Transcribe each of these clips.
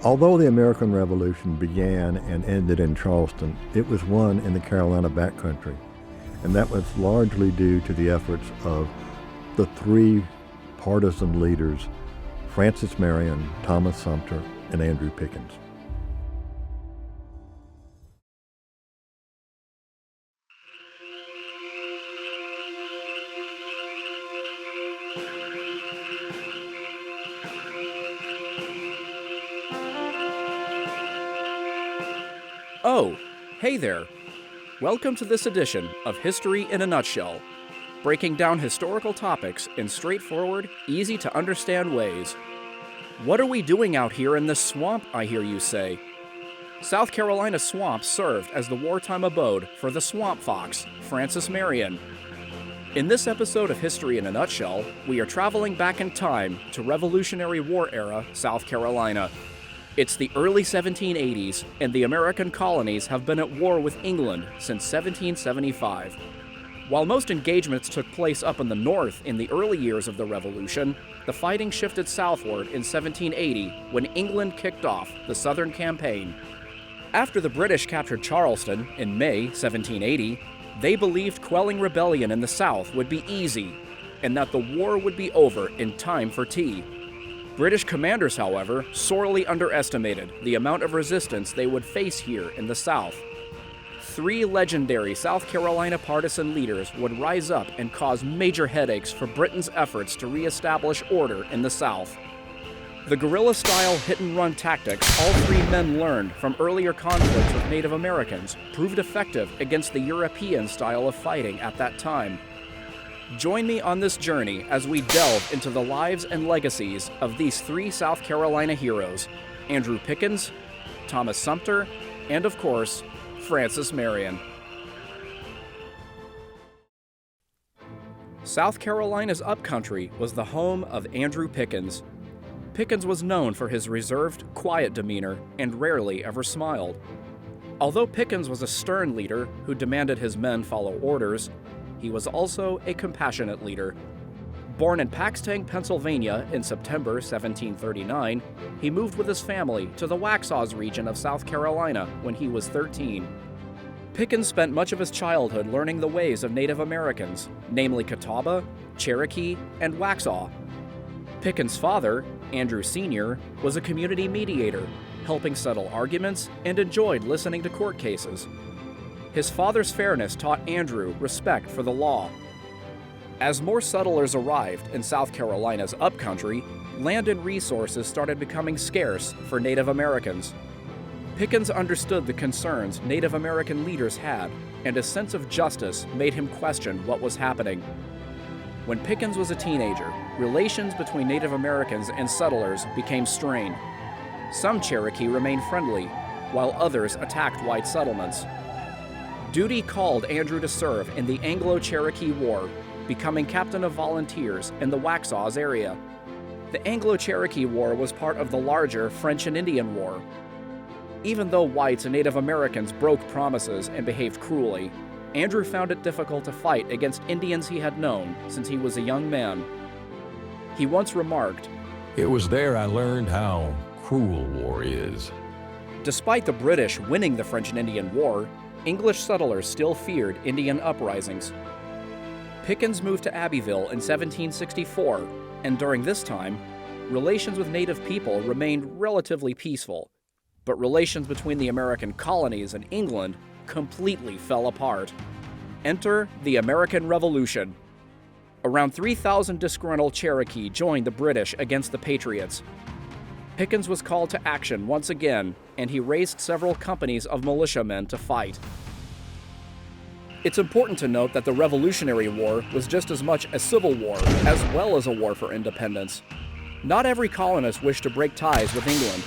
Although the American Revolution began and ended in Charleston, it was won in the Carolina backcountry, and that was largely due to the efforts of the three partisan leaders, Francis Marion, Thomas Sumter, and Andrew Pickens. Oh, hey there. Welcome to this edition of History in a Nutshell, breaking down historical topics in straightforward, easy-to-understand ways. What are we doing out here in this swamp, I hear you say? South Carolina swamp served as the wartime abode for the swamp fox, Francis Marion. In this episode of History in a Nutshell, we are traveling back in time to Revolutionary War era South Carolina. It's the early 1780s, and the American colonies have been at war with England since 1775. While most engagements took place up in the north in the early years of the Revolution, the fighting shifted southward in 1780 when England kicked off the Southern Campaign. After the British captured Charleston in May 1780, they believed quelling rebellion in the South would be easy, and that the war would be over in time for tea. British commanders, however, sorely underestimated the amount of resistance they would face here in the South. Three legendary South Carolina partisan leaders would rise up and cause major headaches for Britain's efforts to reestablish order in the South. The guerrilla-style hit-and-run tactics all three men learned from earlier conflicts with Native Americans proved effective against the European style of fighting at that time. Join me on this journey as we delve into the lives and legacies of these three South Carolina heroes, Andrew Pickens, Thomas Sumter, and of course, Francis Marion. South Carolina's upcountry was the home of Andrew Pickens. Pickens was known for his reserved, quiet demeanor and rarely ever smiled. Although Pickens was a stern leader who demanded his men follow orders, he was also a compassionate leader. Born in Paxtang, Pennsylvania in September 1739, he moved with his family to the Waxhaws region of South Carolina when he was 13. Pickens spent much of his childhood learning the ways of Native Americans, namely Catawba, Cherokee, and Waxhaw. Pickens' father, Andrew Sr., was a community mediator, helping settle arguments and enjoyed listening to court cases. His father's fairness taught Andrew respect for the law. As more settlers arrived in South Carolina's upcountry, land and resources started becoming scarce for Native Americans. Pickens understood the concerns Native American leaders had, and his sense of justice made him question what was happening. When Pickens was a teenager, relations between Native Americans and settlers became strained. Some Cherokee remained friendly, while others attacked white settlements. Duty called Andrew to serve in the Anglo-Cherokee War, becoming captain of volunteers in the Waxhaws area. The Anglo-Cherokee War was part of the larger French and Indian War. Even though whites and Native Americans broke promises and behaved cruelly, Andrew found it difficult to fight against Indians he had known since he was a young man. He once remarked, "It was there I learned how cruel war is." Despite the British winning the French and Indian War, English settlers still feared Indian uprisings. Pickens moved to Abbeville in 1764, and during this time, relations with native people remained relatively peaceful, but relations between the American colonies and England completely fell apart. Enter the American Revolution. Around 3,000 disgruntled Cherokee joined the British against the Patriots. Pickens was called to action once again, and he raised several companies of militiamen to fight. It's important to note that the Revolutionary War was just as much a civil war as well as a war for independence. Not every colonist wished to break ties with England.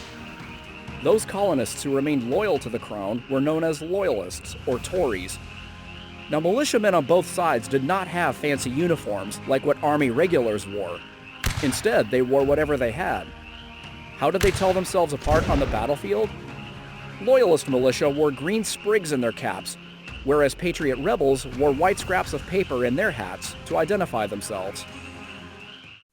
Those colonists who remained loyal to the crown were known as Loyalists or Tories. Now, militiamen on both sides did not have fancy uniforms like what Army regulars wore. Instead, they wore whatever they had. How did they tell themselves apart on the battlefield? Loyalist militia wore green sprigs in their caps, whereas Patriot rebels wore white scraps of paper in their hats to identify themselves.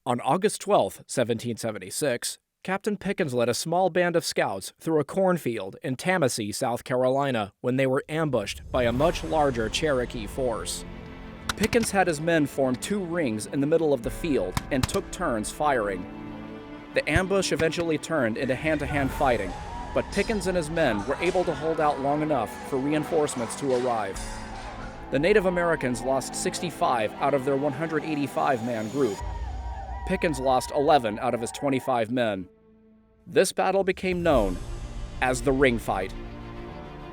On August 12, 1776, Captain Pickens led a small band of scouts through a cornfield in Tallahassee, South Carolina, when they were ambushed by a much larger Cherokee force. Pickens had his men form 2 rings in the middle of the field and took turns firing. The ambush eventually turned into hand-to-hand fighting, but Pickens and his men were able to hold out long enough for reinforcements to arrive. The Native Americans lost 65 out of their 185-man group. Pickens lost 11 out of his 25 men. This battle became known as the Ring Fight.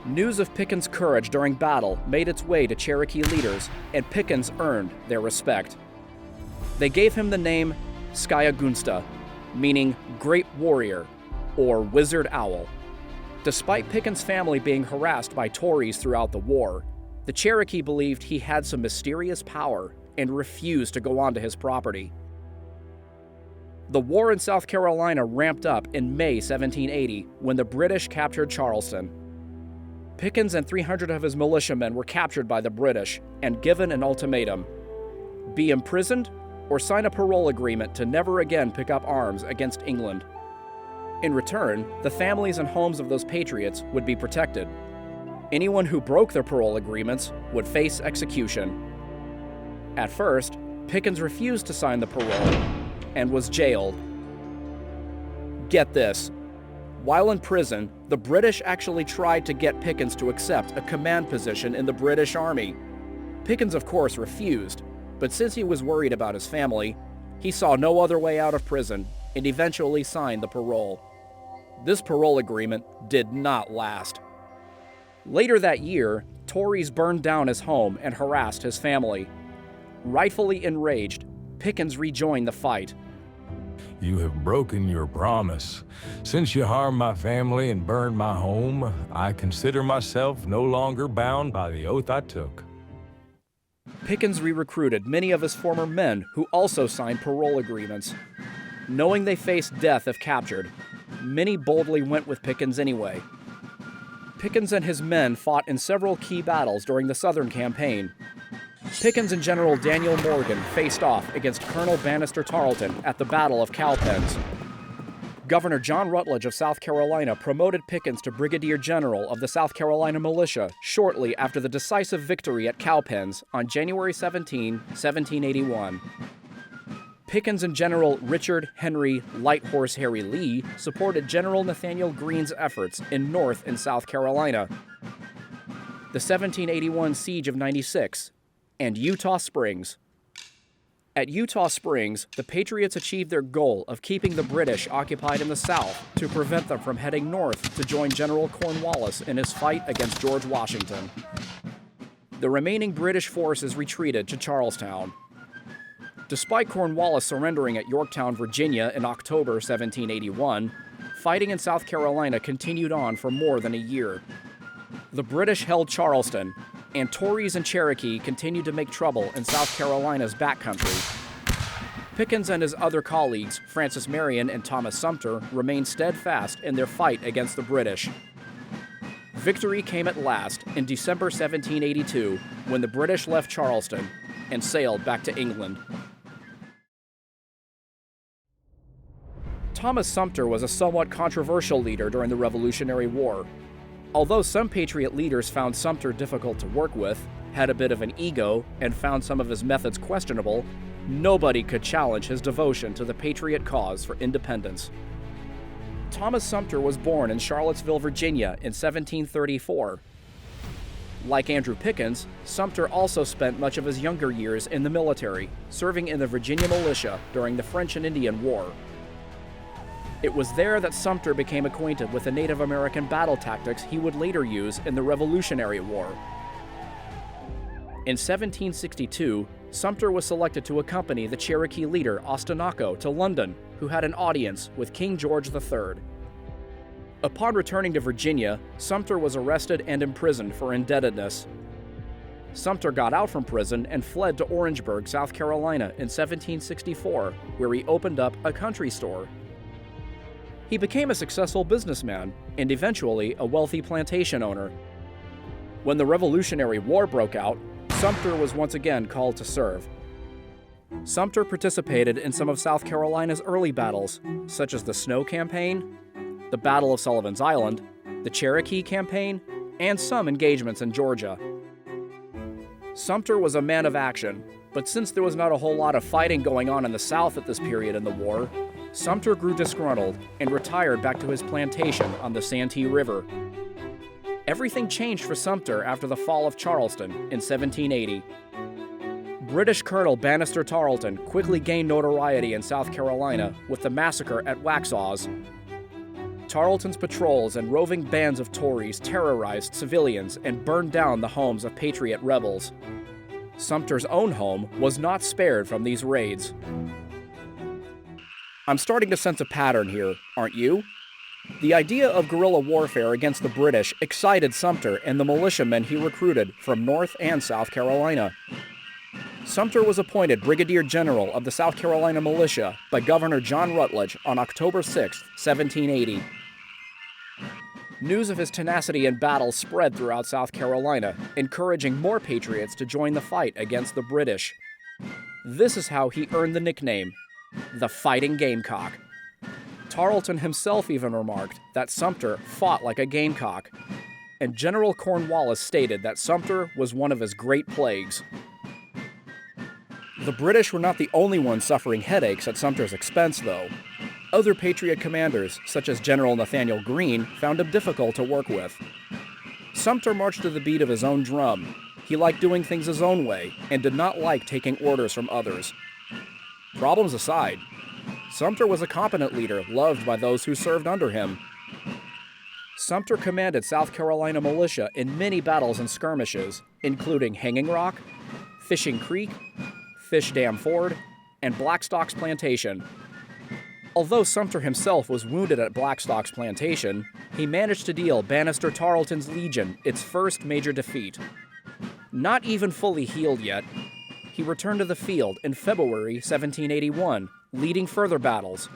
News of Pickens' courage during battle made its way to Cherokee leaders, and Pickens earned their respect. They gave him the name Skyagünsta, meaning Great Warrior, or Wizard Owl. Despite Pickens' family being harassed by Tories throughout the war, the Cherokee believed he had some mysterious power and refused to go onto his property. The war in South Carolina ramped up in May 1780 when the British captured Charleston. Pickens and 300 of his militiamen were captured by the British and given an ultimatum: be imprisoned or sign a parole agreement to never again pick up arms against England. In return, the families and homes of those patriots would be protected. Anyone who broke their parole agreements would face execution. At first, Pickens refused to sign the parole and was jailed. Get this. While in prison, the British actually tried to get Pickens to accept a command position in the British Army. Pickens, of course, refused, but since he was worried about his family, he saw no other way out of prison and eventually signed the parole. This parole agreement did not last. Later that year, Tories burned down his home and harassed his family. Rightfully enraged, Pickens rejoined the fight. You have broken your promise. Since you harmed my family and burned my home, I consider myself no longer bound by the oath I took. Pickens re-recruited many of his former men who also signed parole agreements. Knowing they faced death if captured, many boldly went with Pickens anyway. Pickens and his men fought in several key battles during the Southern Campaign. Pickens and General Daniel Morgan faced off against Colonel Banastre Tarleton at the Battle of Cowpens. Governor John Rutledge of South Carolina promoted Pickens to Brigadier General of the South Carolina Militia shortly after the decisive victory at Cowpens on January 17, 1781. Pickens and General Richard Henry Light Horse Harry Lee supported General Nathaniel Greene's efforts in North and South Carolina. The 1781 Siege of 96, and Eutaw Springs. At Eutaw Springs, the Patriots achieved their goal of keeping the British occupied in the South to prevent them from heading north to join General Cornwallis in his fight against George Washington. The remaining British forces retreated to Charlestown. Despite Cornwallis surrendering at Yorktown, Virginia in October 1781, fighting in South Carolina continued on for more than a year. The British held Charleston, and Tories and Cherokee continued to make trouble in South Carolina's backcountry. Pickens and his other colleagues, Francis Marion and Thomas Sumter, remained steadfast in their fight against the British. Victory came at last in December 1782 when the British left Charleston and sailed back to England. Thomas Sumter was a somewhat controversial leader during the Revolutionary War. Although some Patriot leaders found Sumter difficult to work with, had a bit of an ego, and found some of his methods questionable, nobody could challenge his devotion to the Patriot cause for independence. Thomas Sumter was born in Charlottesville, Virginia in 1734. Like Andrew Pickens, Sumter also spent much of his younger years in the military, serving in the Virginia militia during the French and Indian War. It was there that Sumter became acquainted with the Native American battle tactics he would later use in the Revolutionary War. In 1762, Sumter was selected to accompany the Cherokee leader Ostenaco to London, who had an audience with King George III. Upon returning to Virginia, Sumter was arrested and imprisoned for indebtedness. Sumter got out from prison and fled to Orangeburg, South Carolina in 1764, where he opened up a country store. He became a successful businessman and eventually a wealthy plantation owner. When the Revolutionary War broke out, Sumter was once again called to serve. Sumter participated in some of South Carolina's early battles, such as the Snow Campaign, the Battle of Sullivan's Island, the Cherokee Campaign, and some engagements in Georgia. Sumter was a man of action, but since there was not a whole lot of fighting going on in the South at this period in the war, Sumter grew disgruntled and retired back to his plantation on the Santee River. Everything changed for Sumter after the fall of Charleston in 1780. British Colonel Banastre Tarleton quickly gained notoriety in South Carolina with the massacre at Waxhaws. Tarleton's patrols and roving bands of Tories terrorized civilians and burned down the homes of Patriot rebels. Sumter's own home was not spared from these raids. I'm starting to sense a pattern here, aren't you? The idea of guerrilla warfare against the British excited Sumter and the militiamen he recruited from North and South Carolina. Sumter was appointed Brigadier General of the South Carolina Militia by Governor John Rutledge on October 6, 1780. News of his tenacity in battle spread throughout South Carolina, encouraging more patriots to join the fight against the British. This is how he earned the nickname, the Fighting Gamecock. Tarleton himself even remarked that Sumter fought like a gamecock, and General Cornwallis stated that Sumter was one of his great plagues. The British were not the only ones suffering headaches at Sumter's expense, though. Other Patriot commanders, such as General Nathaniel Greene, found him difficult to work with. Sumter marched to the beat of his own drum. He liked doing things his own way, and did not like taking orders from others. Problems aside, Sumter was a competent leader loved by those who served under him. Sumter commanded South Carolina militia in many battles and skirmishes, including Hanging Rock, Fishing Creek, Fish Dam Ford, and Blackstock's Plantation. Although Sumter himself was wounded at Blackstock's Plantation, he managed to deal Banastre Tarleton's Legion its first major defeat. Not even fully healed yet, he returned to the field in February 1781, leading further battles,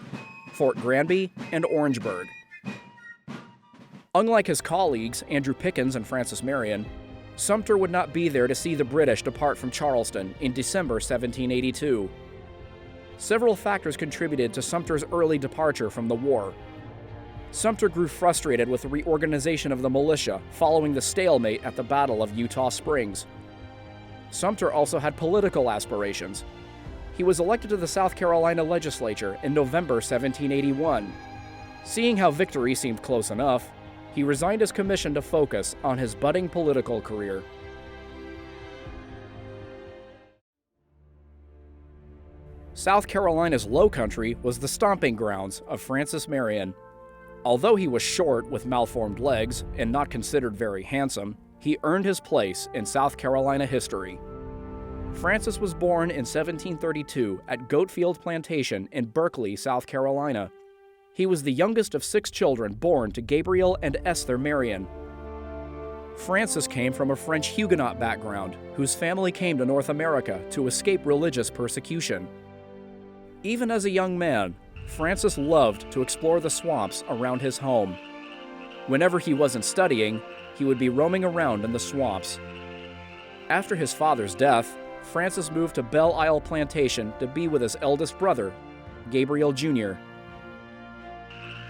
Fort Granby and Orangeburg. Unlike his colleagues, Andrew Pickens and Francis Marion, Sumter would not be there to see the British depart from Charleston in December 1782. Several factors contributed to Sumter's early departure from the war. Sumter grew frustrated with the reorganization of the militia following the stalemate at the Battle of Eutaw Springs. Sumter also had political aspirations. He was elected to the South Carolina legislature in November 1781. Seeing how victory seemed close enough, he resigned his commission to focus on his budding political career. South Carolina's Low Country was the stomping grounds of Francis Marion. Although he was short with malformed legs and not considered very handsome, he earned his place in South Carolina history. Francis was born in 1732 at Goatfield Plantation in Berkeley, South Carolina. He was the youngest of 6 children born to Gabriel and Esther Marion. Francis came from a French Huguenot background, whose family came to North America to escape religious persecution. Even as a young man, Francis loved to explore the swamps around his home. Whenever he wasn't studying, he would be roaming around in the swamps. After his father's death, Francis moved to Belle Isle Plantation to be with his eldest brother, Gabriel Jr.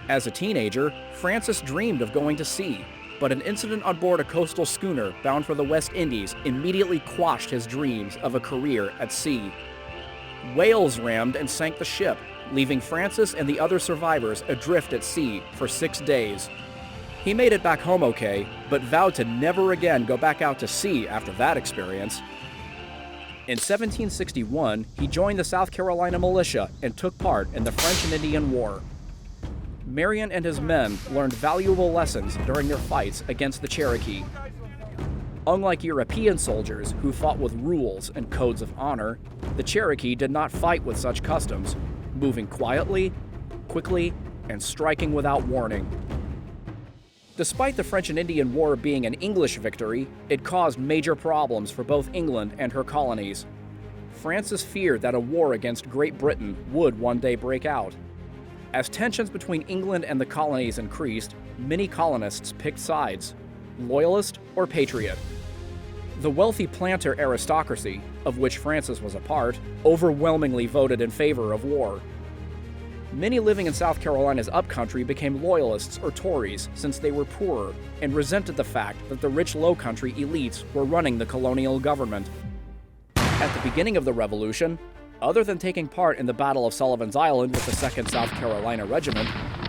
As a teenager, Francis dreamed of going to sea, but an incident on board a coastal schooner bound for the West Indies immediately quashed his dreams of a career at sea. Whales rammed and sank the ship, leaving Francis and the other survivors adrift at sea for 6 days. He made it back home okay, but vowed to never again go back out to sea after that experience. In 1761, he joined the South Carolina militia and took part in the French and Indian War. Marion and his men learned valuable lessons during their fights against the Cherokee. Unlike European soldiers who fought with rules and codes of honor, the Cherokee did not fight with such customs, moving quietly, quickly, and striking without warning. Despite the French and Indian War being an English victory, it caused major problems for both England and her colonies. Francis feared that a war against Great Britain would one day break out. As tensions between England and the colonies increased, many colonists picked sides, loyalist or patriot. The wealthy planter aristocracy, of which Francis was a part, overwhelmingly voted in favor of war. Many living in South Carolina's upcountry became Loyalists or Tories since they were poorer and resented the fact that the rich lowcountry elites were running the colonial government. At the beginning of the Revolution, other than taking part in the Battle of Sullivan's Island with the 2nd South Carolina Regiment,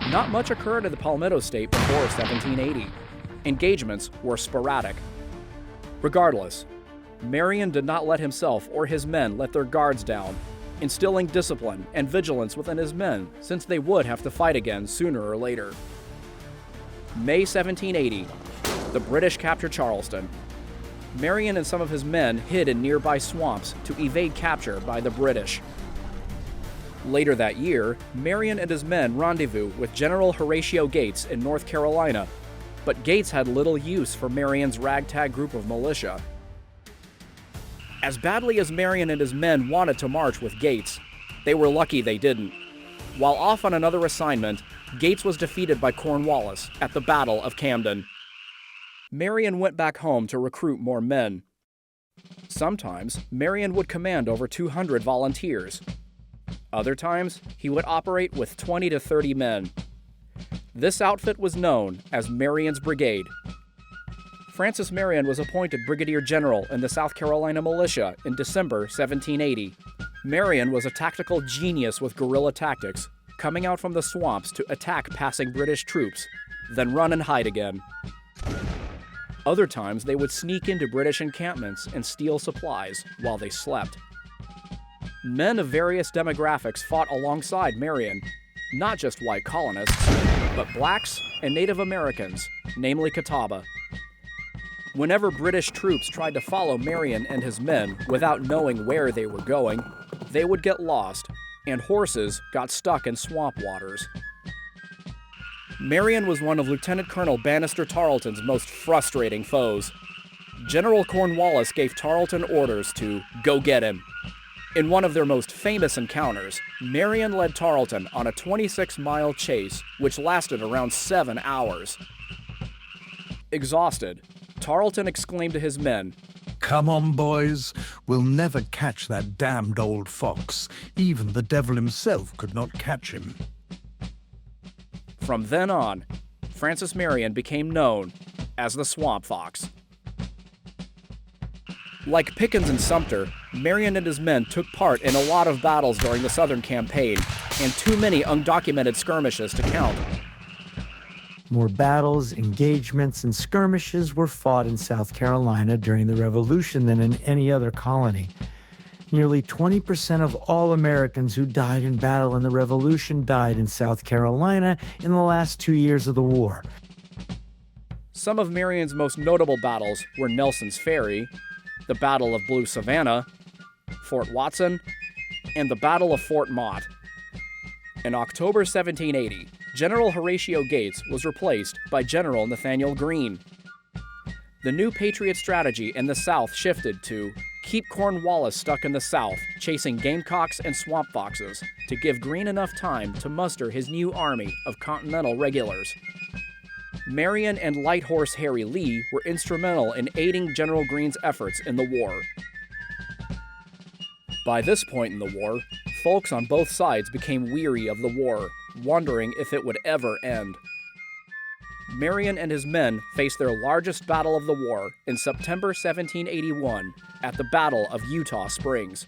not much occurred at the Palmetto State before 1780. Engagements were sporadic. Regardless, Marion did not let himself or his men let their guards down, instilling discipline and vigilance within his men since they would have to fight again sooner or later. May 1780, the British captured Charleston. Marion and some of his men hid in nearby swamps to evade capture by the British. Later that year, Marion and his men rendezvous with General Horatio Gates in North Carolina, but Gates had little use for Marion's ragtag group of militia. As badly as Marion and his men wanted to march with Gates, they were lucky they didn't. While off on another assignment, Gates was defeated by Cornwallis at the Battle of Camden. Marion went back home to recruit more men. Sometimes, Marion would command over 200 volunteers. Other times, he would operate with 20 to 30 men. This outfit was known as Marion's Brigade. Francis Marion was appointed Brigadier General in the South Carolina militia in December 1780. Marion was a tactical genius with guerrilla tactics, coming out from the swamps to attack passing British troops, then run and hide again. Other times, they would sneak into British encampments and steal supplies while they slept. Men of various demographics fought alongside Marion, not just white colonists, but blacks and Native Americans, namely Catawba. Whenever British troops tried to follow Marion and his men without knowing where they were going, they would get lost, and horses got stuck in swamp waters. Marion was one of Lieutenant Colonel Bannister Tarleton's most frustrating foes. General Cornwallis gave Tarleton orders to go get him. In one of their most famous encounters, Marion led Tarleton on a 26-mile chase, which lasted around 7 hours. Exhausted, Tarleton exclaimed to his men, "Come on, boys. We'll never catch that damned old fox. Even the devil himself could not catch him." From then on, Francis Marion became known as the Swamp Fox. Like Pickens and Sumter, Marion and his men took part in a lot of battles during the Southern campaign, and too many undocumented skirmishes to count. More battles, engagements, and skirmishes were fought in South Carolina during the Revolution than in any other colony. Nearly 20% of all Americans who died in battle in the Revolution died in South Carolina in the last 2 years of the war. Some of Marion's most notable battles were Nelson's Ferry, the Battle of Blue Savannah, Fort Watson, and the Battle of Fort Mott. In October 1780, General Horatio Gates was replaced by General Nathaniel Greene. The new Patriot strategy in the South shifted to keep Cornwallis stuck in the South, chasing gamecocks and swamp foxes, to give Greene enough time to muster his new army of Continental regulars. Marion and Light Horse Harry Lee were instrumental in aiding General Greene's efforts in the war. By this point in the war, folks on both sides became weary of the war, wondering if it would ever end. Marion and his men faced their largest battle of the war in September 1781 at the Battle of Eutaw Springs.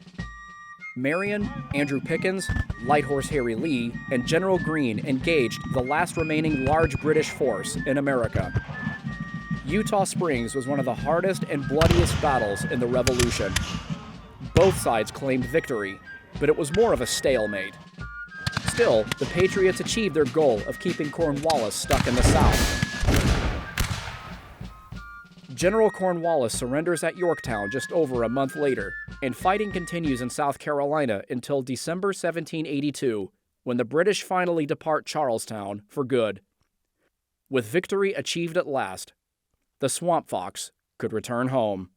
Marion, Andrew Pickens, Light Horse Harry Lee, and General Greene engaged the last remaining large British force in America. Eutaw Springs was one of the hardest and bloodiest battles in the Revolution. Both sides claimed victory, but it was more of a stalemate. Still, the Patriots achieved their goal of keeping Cornwallis stuck in the South. General Cornwallis surrenders at Yorktown just over a month later, and fighting continues in South Carolina until December 1782, when the British finally depart Charlestown for good. With victory achieved at last, the Swamp Fox could return home.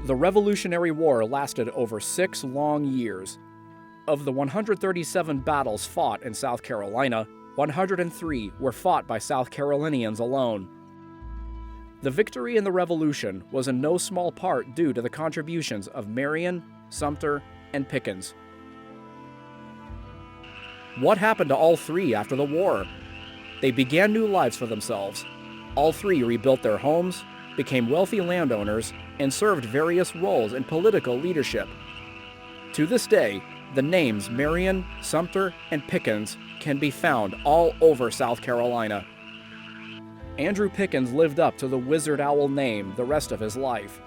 The Revolutionary War lasted over 6 long years. Of the 137 battles fought in South Carolina, 103 were fought by South Carolinians alone. The victory in the Revolution was in no small part due to the contributions of Marion, Sumter, and Pickens. What happened to all three after the war? They began new lives for themselves. All three rebuilt their homes, became wealthy landowners, and served various roles in political leadership. To this day, the names Marion, Sumter, and Pickens can be found all over South Carolina. Andrew Pickens lived up to the Wizard Owl name the rest of his life.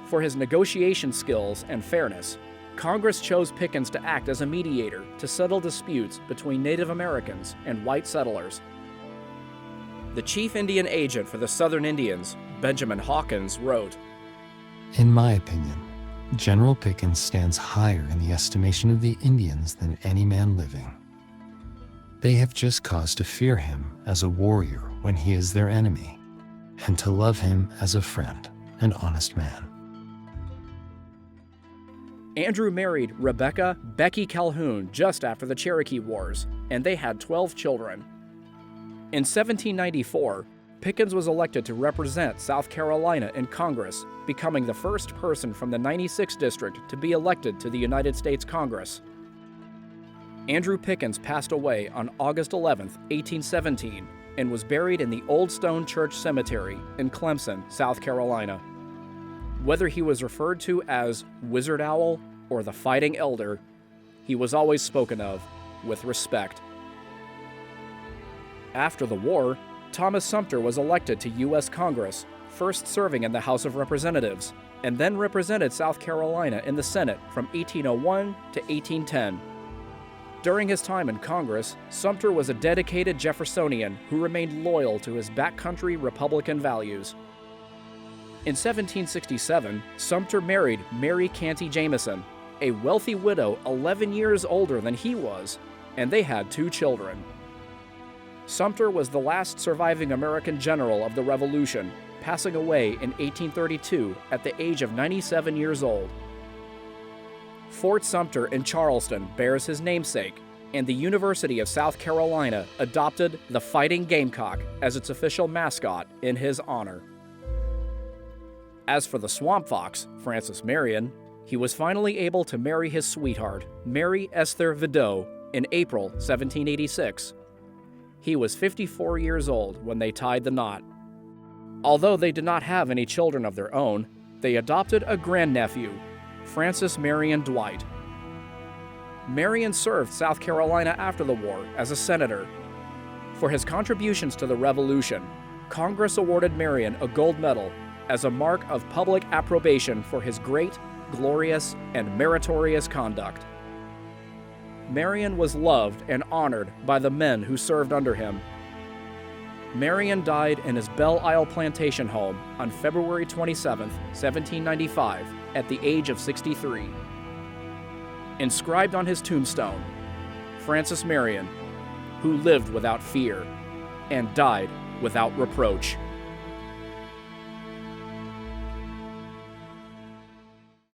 For his negotiation skills and fairness, Congress chose Pickens to act as a mediator to settle disputes between Native Americans and white settlers. The chief Indian agent for the Southern Indians, Benjamin Hawkins, wrote, "In my opinion, General Pickens stands higher in the estimation of the Indians than any man living. They have just cause to fear him as a warrior when he is their enemy, and to love him as a friend and honest man." Andrew married Rebecca "Becky" Calhoun just after the Cherokee Wars, and they had 12 children. In 1794, Pickens was elected to represent South Carolina in Congress, becoming the first person from the 96th District to be elected to the United States Congress. Andrew Pickens passed away on August 11, 1817, and was buried in the Old Stone Church Cemetery in Clemson, South Carolina. Whether he was referred to as Wizard Owl or the Fighting Elder, he was always spoken of with respect. After the war, Thomas Sumter was elected to U.S. Congress, first serving in the House of Representatives, and then represented South Carolina in the Senate from 1801 to 1810. During his time in Congress, Sumter was a dedicated Jeffersonian who remained loyal to his backcountry Republican values. In 1767, Sumter married Mary Canty Jameson, a wealthy widow 11 years older than he was, and they had 2 children. Sumter was the last surviving American general of the Revolution, passing away in 1832 at the age of 97 years old. Fort Sumter in Charleston bears his namesake, and the University of South Carolina adopted the Fighting Gamecock as its official mascot in his honor. As for the swamp fox, Francis Marion, he was finally able to marry his sweetheart, Mary Esther Vidot, in April 1786. He was 54 years old when they tied the knot. Although they did not have any children of their own, they adopted a grandnephew, Francis Marion Dwight. Marion served South Carolina after the war as a senator. For his contributions to the Revolution, Congress awarded Marion a gold medal as a mark of public approbation for his great, glorious, and meritorious conduct. Marion was loved and honored by the men who served under him. Marion died in his Belle Isle plantation home on February 27, 1795, at the age of 63. Inscribed on his tombstone, Francis Marion, who lived without fear and died without reproach.